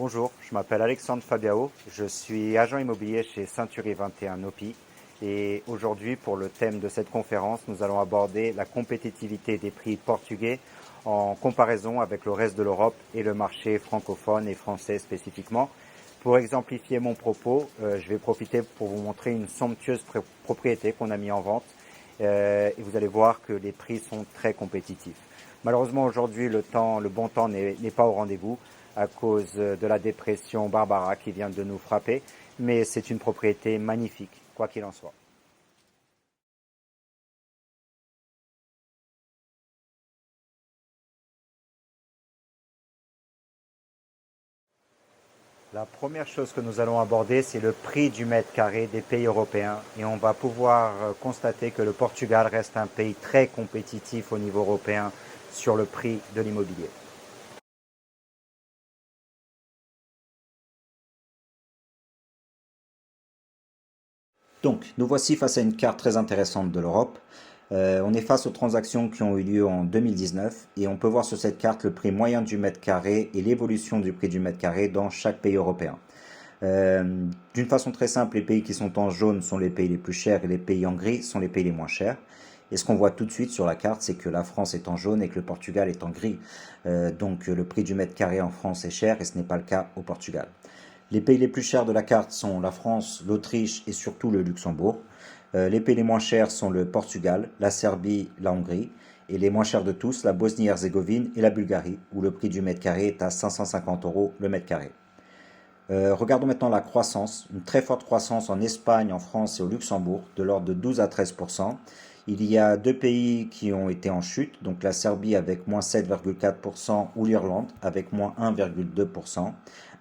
Bonjour, je m'appelle Alexandre Fabiao, je suis agent immobilier chez Century 21 Nopi et aujourd'hui pour le thème de cette conférence, nous allons aborder la compétitivité des prix portugais en comparaison avec le reste de l'Europe et le marché francophone et français spécifiquement. Pour exemplifier mon propos, je vais profiter pour vous montrer une somptueuse propriété qu'on a mis en vente et vous allez voir que les prix sont très compétitifs. Malheureusement aujourd'hui le bon temps n'est pas au rendez-vous à cause de la dépression Barbara qui vient de nous frapper, mais c'est une propriété magnifique, quoi qu'il en soit. La première chose que nous allons aborder, c'est le prix du mètre carré des pays européens et on va pouvoir constater que le Portugal reste un pays très compétitif au niveau européen sur le prix de l'immobilier. Donc, nous voici face à une carte très intéressante de l'Europe. On est face aux transactions qui ont eu lieu en 2019 et on peut voir sur cette carte le prix moyen du mètre carré et l'évolution du prix du mètre carré dans chaque pays européen. D'une façon très simple, les pays qui sont en jaune sont les pays les plus chers et les pays en gris sont les pays les moins chers. Et ce qu'on voit tout de suite sur la carte, c'est que la France est en jaune et que le Portugal est en gris. Donc le prix du mètre carré en France est cher et ce n'est pas le cas au Portugal. Les pays les plus chers de la carte sont la France, l'Autriche et surtout le Luxembourg. Les pays les moins chers sont le Portugal, la Serbie, la Hongrie. Et les moins chers de tous, la Bosnie-Herzégovine et la Bulgarie, où le prix du mètre carré est à 550 € le mètre carré. Regardons maintenant la croissance, une très forte croissance en Espagne, en France et au Luxembourg, de l'ordre de 12 à 13%. Il y a deux pays qui ont été en chute, donc la Serbie avec moins 7,4% ou l'Irlande avec moins 1,2%.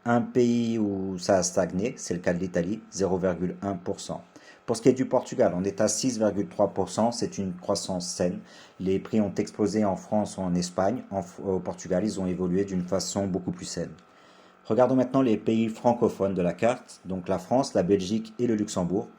Un pays où ça a stagné, c'est le cas de l'Italie, 0,1%. Pour ce qui est du Portugal, on est à 6,3%, c'est une croissance saine. Les prix ont explosé en France ou en Espagne. Au Portugal, ils ont évolué d'une façon beaucoup plus saine. Regardons maintenant les pays francophones de la carte, donc la France, la Belgique et le Luxembourg.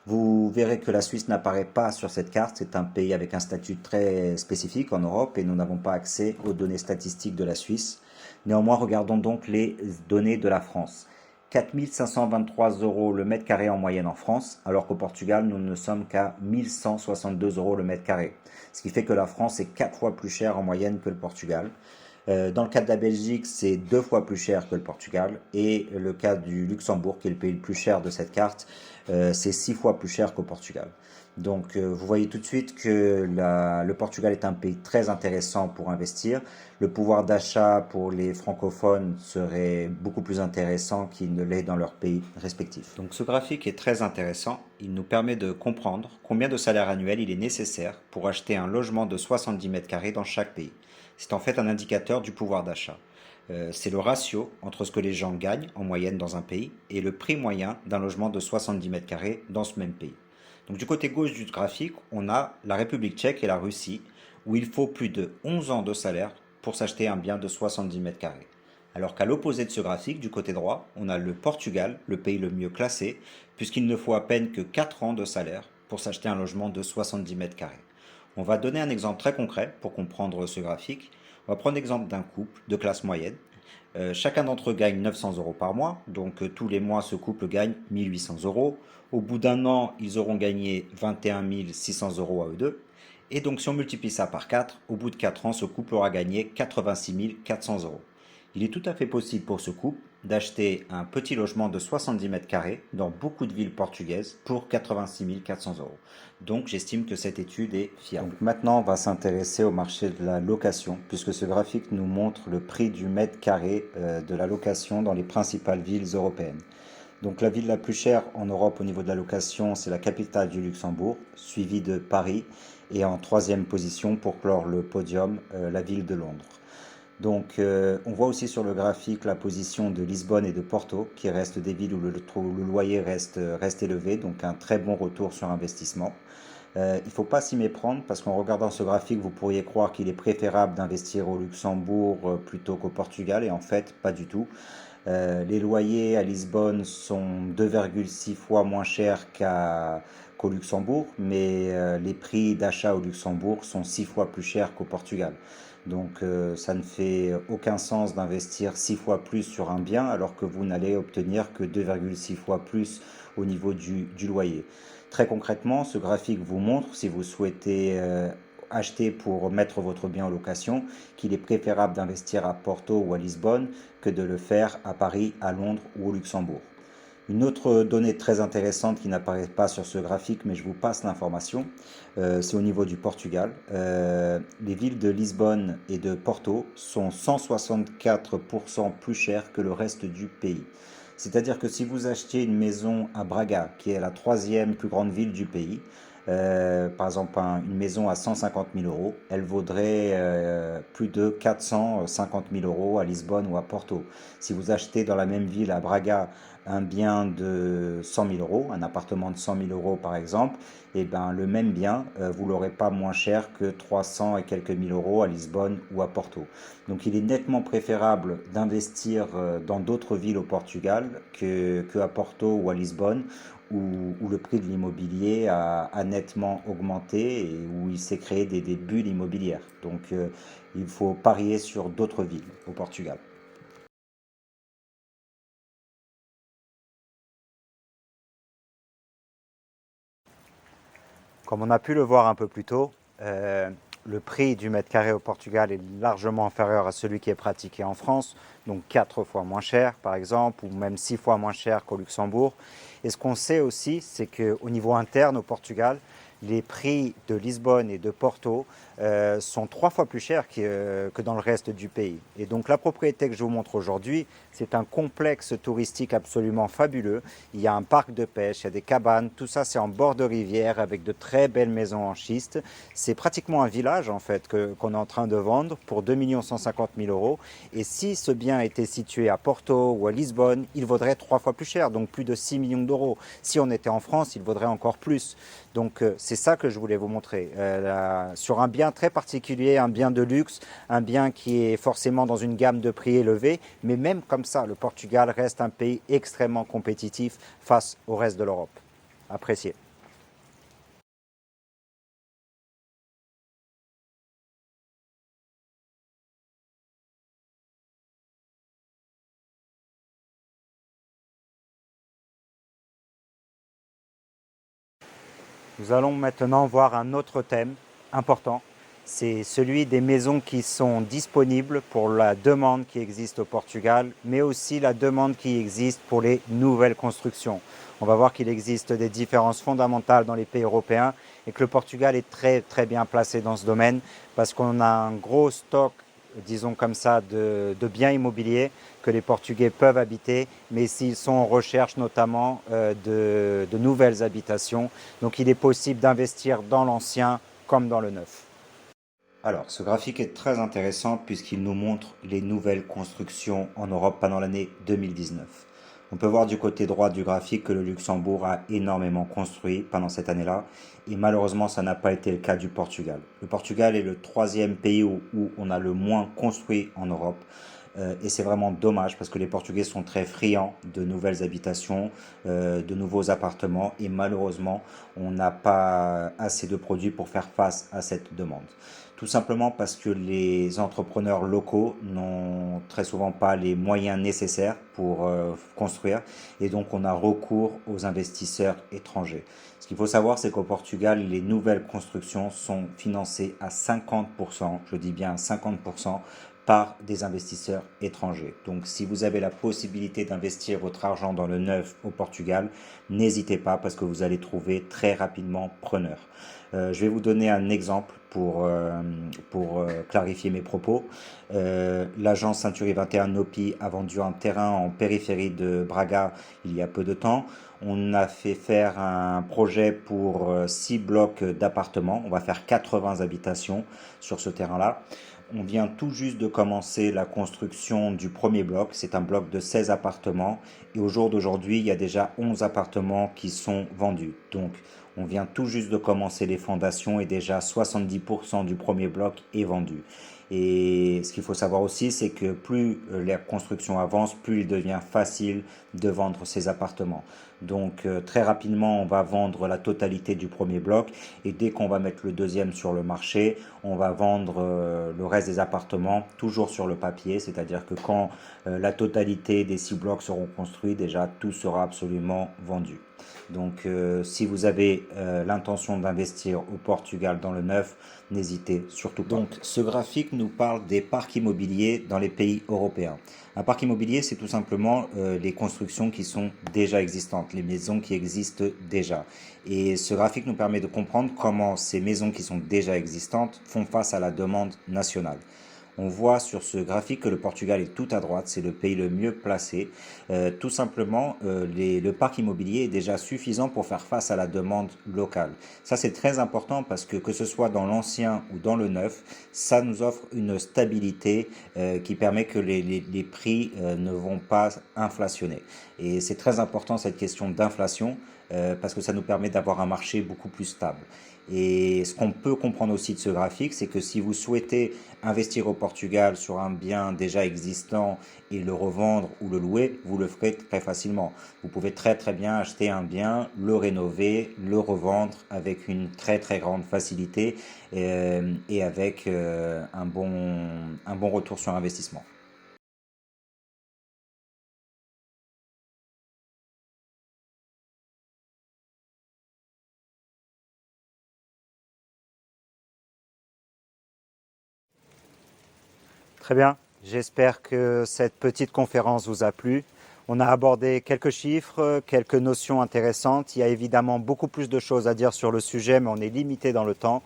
Vous verrez que la Suisse n'apparaît pas sur cette carte, c'est un pays avec un statut très spécifique en Europe et nous n'avons pas accès aux données statistiques de la Suisse. Néanmoins, regardons donc les données de la France. 4 523 € le mètre carré en moyenne en France, alors qu'au Portugal, nous ne sommes qu'à 1 162 € le mètre carré. Ce qui fait que la France est 4 fois plus chère en moyenne que le Portugal. Dans le cas de la Belgique, c'est 2 fois plus cher que le Portugal. Et le cas du Luxembourg, qui est le pays le plus cher de cette carte, c'est 6 fois plus cher qu'au Portugal. Donc vous voyez tout de suite que le Portugal est un pays très intéressant pour investir. Le pouvoir d'achat pour les francophones serait beaucoup plus intéressant qu'il ne l'est dans leur pays respectif. Donc ce graphique est très intéressant. Il nous permet de comprendre combien de salaire annuel il est nécessaire pour acheter un logement de 70 mètres carrés dans chaque pays. C'est en fait un indicateur du pouvoir d'achat. C'est le ratio entre ce que les gens gagnent en moyenne dans un pays et le prix moyen d'un logement de 70 mètres carrés dans ce même pays. Donc du côté gauche du graphique, on a la République tchèque et la Russie, où il faut plus de 11 ans de salaire pour s'acheter un bien de 70 mètres carrés. Alors qu'à l'opposé de ce graphique, du côté droit, on a le Portugal, le pays le mieux classé, puisqu'il ne faut à peine que 4 ans de salaire pour s'acheter un logement de 70 mètres carrés. On va donner un exemple très concret pour comprendre ce graphique. On va prendre l'exemple d'un couple de classe moyenne. Chacun d'entre eux gagne 900 € par mois, donc tous les mois ce couple gagne 1800 €. Au bout d'un an, ils auront gagné 21 600 € à eux deux. Et donc si on multiplie ça par 4, au bout de 4 ans, ce couple aura gagné 86 400 €. Il est tout à fait possible pour ce couple d'acheter un petit logement de 70 mètres carrés dans beaucoup de villes portugaises pour 86 400 €. Donc j'estime que cette étude est fiable. Donc maintenant on va s'intéresser au marché de la location puisque ce graphique nous montre le prix du mètre carré de la location dans les principales villes européennes. Donc la ville la plus chère en Europe au niveau de la location, c'est la capitale du Luxembourg, suivie de Paris et en troisième position pour clore le podium, la ville de Londres. Donc on voit aussi sur le graphique la position de Lisbonne et de Porto, qui restent des villes où le loyer reste élevé, donc un très bon retour sur investissement. Il ne faut pas s'y méprendre parce qu'en regardant ce graphique, vous pourriez croire qu'il est préférable d'investir au Luxembourg plutôt qu'au Portugal, et en fait, pas du tout. Les loyers à Lisbonne sont 2,6 fois moins chers qu'au Luxembourg, mais les prix d'achat au Luxembourg sont 6 fois plus chers qu'au Portugal. Donc ça ne fait aucun sens d'investir 6 fois plus sur un bien alors que vous n'allez obtenir que 2,6 fois plus au niveau du loyer. Très concrètement, ce graphique vous montre, si vous souhaitez acheter pour mettre votre bien en location, qu'il est préférable d'investir à Porto ou à Lisbonne que de le faire à Paris, à Londres ou au Luxembourg. Une autre donnée très intéressante qui n'apparaît pas sur ce graphique, mais je vous passe l'information, c'est au niveau du Portugal. Les villes de Lisbonne et de Porto sont 164% plus chères que le reste du pays. C'est-à-dire que si vous achetiez une maison à Braga, qui est la troisième plus grande ville du pays, par exemple une maison à 150 000 euros, elle vaudrait plus de 450 000 euros à Lisbonne ou à Porto. Si vous achetez dans la même ville à Braga un bien de 100 000 euros, un appartement de 100 000 euros par exemple, et ben le même bien, vous l'aurez pas moins cher que 300 et quelques mille euros à Lisbonne ou à Porto. Donc il est nettement préférable d'investir dans d'autres villes au Portugal que à Porto ou à Lisbonne, où le prix de l'immobilier a nettement augmenté et où il s'est créé des bulles immobilières. Donc il faut parier sur d'autres villes au Portugal. Comme on a pu le voir un peu plus tôt, le prix du mètre carré au Portugal est largement inférieur à celui qui est pratiqué en France, donc 4 fois moins cher par exemple, ou même 6 fois moins cher qu'au Luxembourg. Et ce qu'on sait aussi, c'est qu'au niveau interne au Portugal, les prix de Lisbonne et de Porto sont 3 fois plus chers que dans le reste du pays. Et donc la propriété que je vous montre aujourd'hui, c'est un complexe touristique absolument fabuleux. Il y a un parc de pêche, il y a des cabanes, tout ça c'est en bord de rivière avec de très belles maisons en schiste. C'est pratiquement un village en fait qu'on est en train de vendre pour 2 150 000 euros. Et si ce bien était situé à Porto ou à Lisbonne, il vaudrait 3 fois plus cher, donc plus de 6 millions d'euros. Si on était en France, il vaudrait encore plus. Donc c'est ça que je voulais vous montrer. Sur un bien très particulier, un bien de luxe, un bien qui est forcément dans une gamme de prix élevée, mais même comme ça, le Portugal reste un pays extrêmement compétitif face au reste de l'Europe. Apprécié. Nous allons maintenant voir un autre thème important. C'est celui des maisons qui sont disponibles pour la demande qui existe au Portugal, mais aussi la demande qui existe pour les nouvelles constructions. On va voir qu'il existe des différences fondamentales dans les pays européens et que le Portugal est très bien placé dans ce domaine parce qu'on a un gros stock, disons comme ça, de biens immobiliers que les Portugais peuvent habiter, mais s'ils sont en recherche notamment de nouvelles habitations. Donc il est possible d'investir dans l'ancien comme dans le neuf. Alors, ce graphique est très intéressant puisqu'il nous montre les nouvelles constructions en Europe pendant l'année 2019. On peut voir du côté droit du graphique que le Luxembourg a énormément construit pendant cette année-là et malheureusement ça n'a pas été le cas du Portugal. Le Portugal est le troisième pays où on a le moins construit en Europe. Et c'est vraiment dommage parce que les Portugais sont très friands de nouvelles habitations, de nouveaux appartements et malheureusement on n'a pas assez de produits pour faire face à cette demande. Tout simplement parce que les entrepreneurs locaux n'ont très souvent pas les moyens nécessaires pour construire et donc on a recours aux investisseurs étrangers. Ce qu'il faut savoir, c'est qu'au Portugal, les nouvelles constructions sont financées à 50%, je dis bien 50%, par des investisseurs étrangers. Donc si vous avez la possibilité d'investir votre argent dans le neuf au Portugal, n'hésitez pas parce que vous allez trouver très rapidement preneur. Je vais vous donner un exemple pour clarifier mes propos. L'agence Century 21 Nopi a vendu un terrain en périphérie de Braga il y a peu de temps. On a fait faire un projet pour 6 blocs d'appartements. On va faire 80 habitations sur ce terrain-là. On vient tout juste de commencer la construction du premier bloc. C'est un bloc de 16 appartements. Et au jour d'aujourd'hui, il y a déjà 11 appartements qui sont vendus. Donc, on vient tout juste de commencer les fondations et déjà 70% du premier bloc est vendu. Et ce qu'il faut savoir aussi, c'est que plus la construction avance, plus il devient facile de vendre ces appartements. Donc très rapidement, on va vendre la totalité du premier bloc et dès qu'on va mettre le deuxième sur le marché, on va vendre le reste des appartements toujours sur le papier, c'est-à-dire que quand la totalité des 6 blocs seront construits, déjà tout sera absolument vendu. Donc si vous avez l'intention d'investir au Portugal dans le neuf, n'hésitez surtout pas. Donc ce graphique nous parle des parcs immobiliers dans les pays européens. Un parc immobilier, c'est tout simplement les constructions qui sont déjà existantes, les maisons qui existent déjà. Et ce graphique nous permet de comprendre comment ces maisons qui sont déjà existantes font face à la demande nationale. On voit sur ce graphique que le Portugal est tout à droite, c'est le pays le mieux placé. Tout simplement, le parc immobilier est déjà suffisant pour faire face à la demande locale. Ça, c'est très important parce que ce soit dans l'ancien ou dans le neuf, ça nous offre une stabilité qui permet que les prix ne vont pas inflationner. Et c'est très important cette question d'inflation parce que ça nous permet d'avoir un marché beaucoup plus stable. Et ce qu'on peut comprendre aussi de ce graphique, c'est que si vous souhaitez investir au Portugal sur un bien déjà existant et le revendre ou le louer, vous le ferez très facilement. Vous pouvez très bien acheter un bien, le rénover, le revendre avec une très grande facilité et avec un bon retour sur investissement. Très bien, j'espère que cette petite conférence vous a plu. On a abordé quelques chiffres, quelques notions intéressantes. Il y a évidemment beaucoup plus de choses à dire sur le sujet, mais on est limité dans le temps.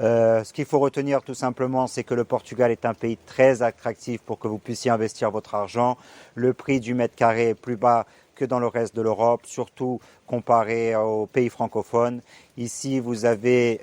Ce qu'il faut retenir tout simplement, c'est que le Portugal est un pays très attractif pour que vous puissiez investir votre argent. Le prix du mètre carré est plus bas que dans le reste de l'Europe, surtout comparé aux pays francophones. Ici, vous avez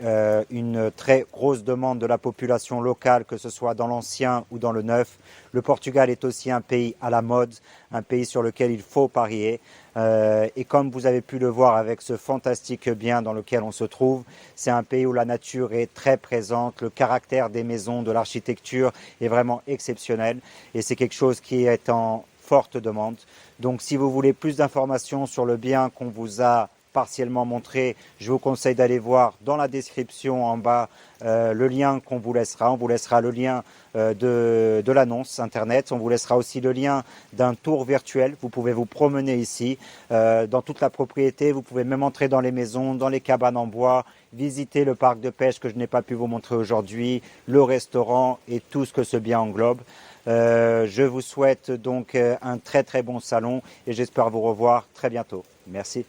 une très grosse demande de la population locale, que ce soit dans l'ancien ou dans le neuf. Le Portugal est aussi un pays à la mode, un pays sur lequel il faut parier. Et comme vous avez pu le voir avec ce fantastique bien dans lequel on se trouve, c'est un pays où la nature est très présente, le caractère des maisons, de l'architecture est vraiment exceptionnel et c'est quelque chose qui est en forte demande. Donc si vous voulez plus d'informations sur le bien qu'on vous a partiellement montré, je vous conseille d'aller voir dans la description en bas le lien qu'on vous laissera. On vous laissera le lien de l'annonce internet. On vous laissera aussi le lien d'un tour virtuel. Vous pouvez vous promener ici dans toute la propriété. Vous pouvez même entrer dans les maisons, dans les cabanes en bois, visiter le parc de pêche que je n'ai pas pu vous montrer aujourd'hui, le restaurant et tout ce que ce bien englobe. Je vous souhaite donc un très bon salon et j'espère vous revoir très bientôt. Merci.